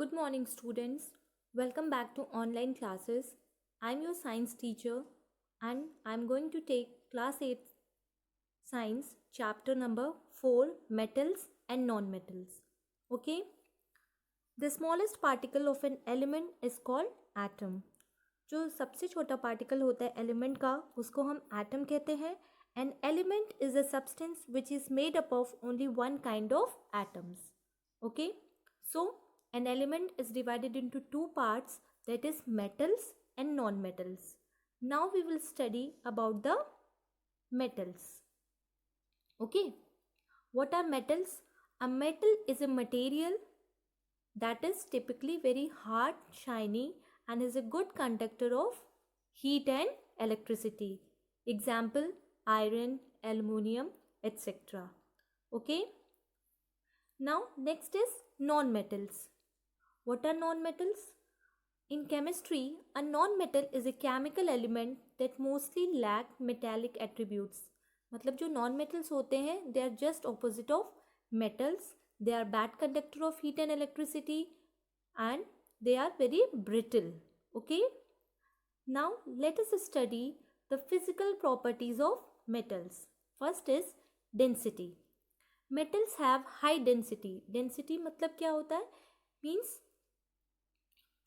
Good morning, students. Welcome back to online classes. I'm your science teacher and I'm going to take class 8 science chapter number 4 metals and non-metals. Okay? The smallest particle of an element is called atom. जो सबसे छोटा particle होता है element का उसको हम atom कहते हैं. An element is a substance which is made up of only one kind of atoms. Okay? So, an element is divided into two parts, that is metals and non-metals. Now we will study about the metals. Okay? What are metals? A metal is a material that is typically very hard, shiny and is a good conductor of heat and electricity. Example, iron, aluminium, etc. Okay? Now next is non-metals. What are non-metals? In chemistry, a non-metal is a chemical element that mostly lack metallic attributes. मतलब जो non-metals होते हैं, they are just opposite of metals. They are bad conductor of heat and electricity and they are very brittle. Okay? Now let us study the physical properties of metals. First is density. Metals have high density. Density मतलब क्या होता है? Means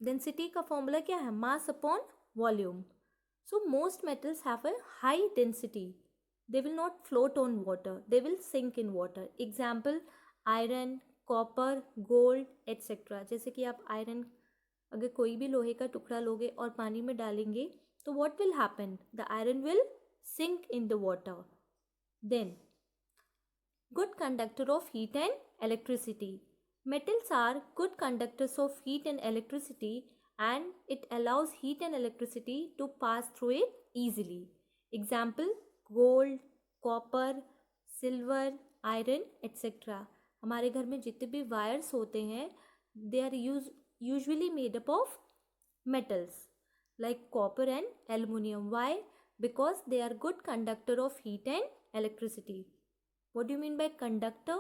density का formula क्या है? Mass upon volume. So most metals have a high density. They will not float on water. They will sink in water. Example, iron, copper, gold, etc. जैसे कि आप आयरन अगर कोई भी लोहे का टुकड़ा लोगे और पानी में डालेंगे तो what will happen? The iron will sink in the water. Then, good conductor of heat and electricity. Metals are good conductors of heat and electricity and it allows heat and electricity to pass through it easily. Example, gold, copper, silver, iron, etc. हमारे घर में जितने भी wires होते हैं they are usually made up of metals like copper and aluminium. Why? Because they are good conductor of heat and electricity. What do you mean by conductor?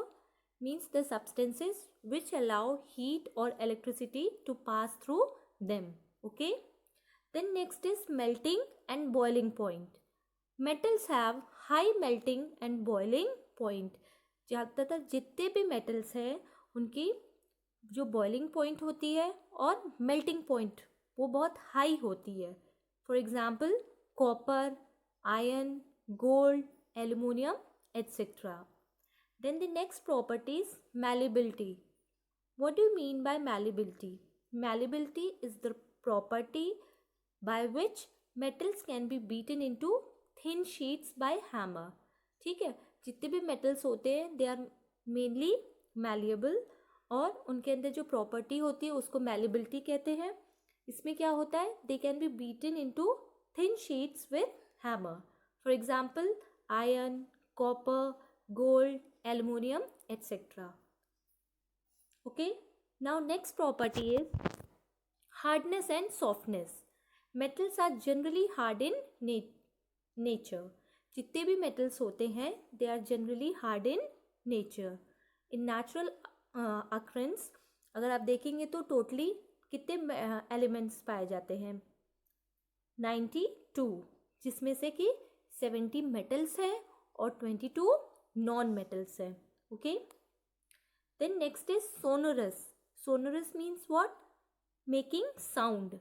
Means the substances which allow heat or electricity to pass through them. Okay? Then next is melting and boiling point. Metals have high melting and boiling point. ज़्यादातर जितने भी metals हैं उनकी जो boiling point होती है और melting point वो बहुत high होती है. For example, copper, iron, gold, aluminium, etc. Then the next property is malleability. What do you mean by malleability? Malleability is the property by which metals can be beaten into thin sheets by hammer. ठीक है, जितने भी metals होते हैं they are mainly malleable और उनके अंदर जो property होती है उसको malleability कहते हैं. इसमें क्या होता है? They can be beaten into thin sheets with hammer. For example, iron, copper, gold, aluminium, etc. Okay. Now next property is hardness and softness. Metals are generally hard in nature. जितने भी metals होते हैं they are generally hard in nature. In natural occurrence अगर आप देखेंगे तो totally कितने elements पाए जाते हैं? 92, जिसमें से कि 70 metals हैं और 22 non-metals हैं. Okay. Then next is sonorous. Sonorous means what? Making sound.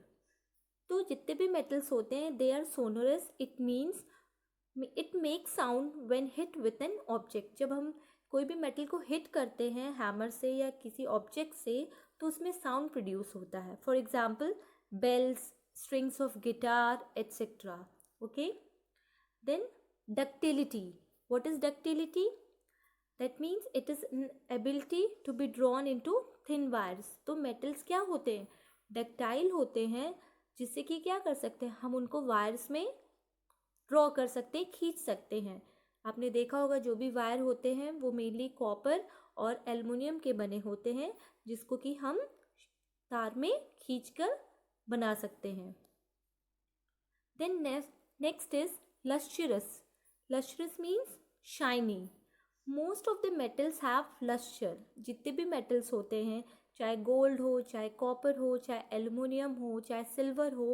तो जितने भी metals होते हैं they are sonorous. It means it makes sound when hit with an object. जब हम कोई भी metal को hit करते हैं hammer से या किसी object से तो उसमें sound produce होता है. For example, bells, strings of guitar, etc. Okay. Then ductility. What is ductility? That means it is an ability to be drawn into thin wires. तो metals क्या होते हैं? Ductile होते हैं जिससे कि क्या कर सकते हैं? हम उनको wires में ड्रॉ कर सकते हैं, खींच सकते हैं. आपने देखा होगा जो भी वायर होते हैं वो मेनली कॉपर और एल्युमिनियम के बने होते हैं जिसको कि हम तार में खींचकर बना सकते हैं. Then next is lustrous. Lustrous means shiny. Most of the metals have luster. जितने भी metals होते हैं चाहे गोल्ड हो, चाहे कॉपर हो, चाहे एल्युमिनियम हो, चाहे सिल्वर हो,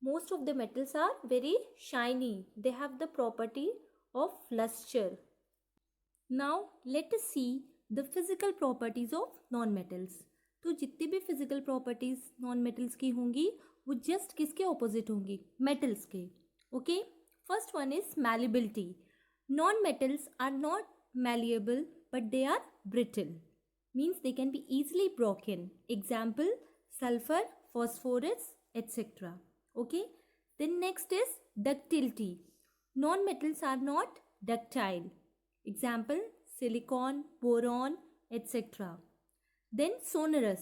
most of the metals are very shiny. They have the property of luster. Now let us see the physical properties of non-metals. तो जितनी भी physical properties non-metals की होंगी वो just किसके opposite होंगी? Metals के. Okay? First one is malleability. Non-metals are not malleable but they are brittle. Means they can be easily broken. Example, sulfur, phosphorus, etc. Okay. Then next is ductility. Non-metals are not ductile. Example, silicon, boron, etc. Then sonorous.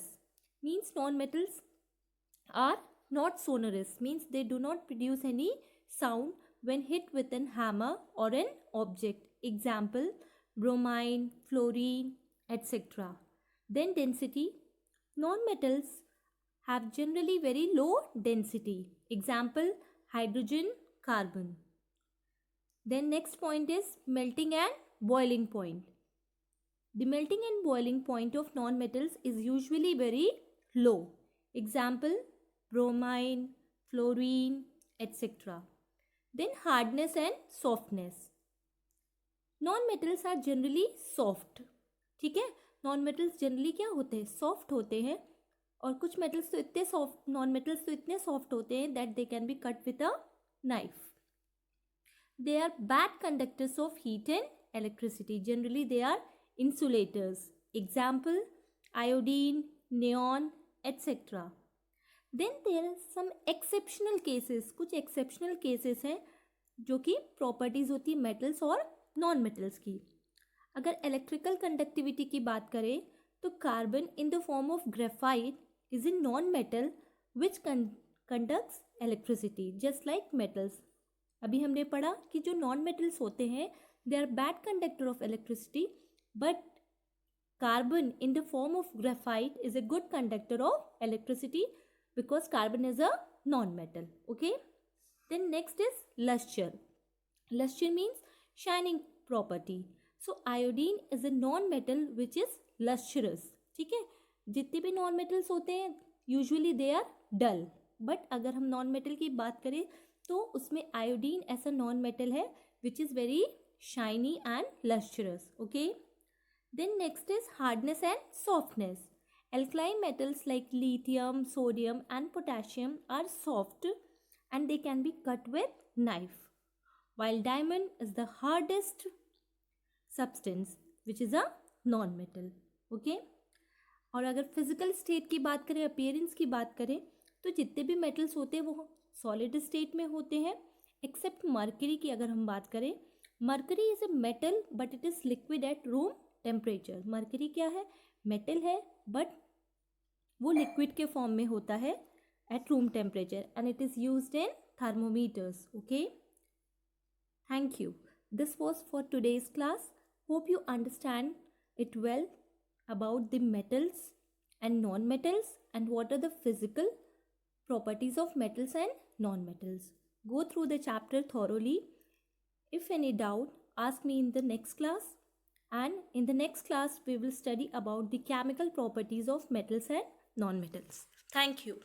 Means non-metals are not sonorous. Means they do not produce any sound when hit with an hammer or an object. Example, bromine, fluorine, etc. Then density. Non-metals have generally very low density. Example, hydrogen, carbon. Then next point is melting and boiling point. The melting and boiling point of non-metals is usually very low. Example, bromine, fluorine, etc. Then hardness and softness. Non-metals are generally soft. ठीक है, non-metals generally क्या होते हैं? Soft होते हैं. और कुछ metals तो इतने soft, non-metals तो इतने soft होते हैं that they can be cut with a knife. They are bad conductors of heat and electricity. Generally they are insulators. Example, iodine, neon, etc. Then there are some exceptional cases. कुछ exceptional cases हैं जो कि properties होती है metals और non-metals की. अगर electrical conductivity की बात करें तो carbon in the form of graphite is a non-metal which conducts electricity just like metals. अभी हमने पढ़ा कि जो non-metals होते हैं they are bad conductor of electricity but carbon in the form of graphite is a good conductor of electricity because carbon is a non-metal. Okay. Then next is luster. Luster means shining property. So iodine is a non-metal which is lustrous. ठीक है, जितने भी non-metals होते हैं usually they are dull. But अगर हम non-metal की बात करें तो उसमें iodine ऐसा non-metal है which is very shiny and lustrous. Okay. Then next is hardness and softness. Alkaline metals like lithium, sodium and potassium are soft and they can be cut with knife. While diamond is the hardest substance which is a non-metal. Okay. और अगर physical state की बात करें, appearance की बात करें तो जितने भी मेटल्स होते हैं वो सॉलिड स्टेट में होते हैं एक्सेप्ट मर्करी की अगर हम बात करें. Mercury is a metal but it is liquid at room temperature. Mercury क्या है? मेटल है बट वो लिक्विड के फॉर्म में होता है at room temperature and it is used in thermometers. Okay, thank you. This was for today's class. Hope you understand it well about the metals and non-metals and what are the physical properties of metals and non-metals. Go through the chapter thoroughly. If any doubt, ask me in the next class. And in the next class, we will study about the chemical properties of metals and non-metals. Thank you.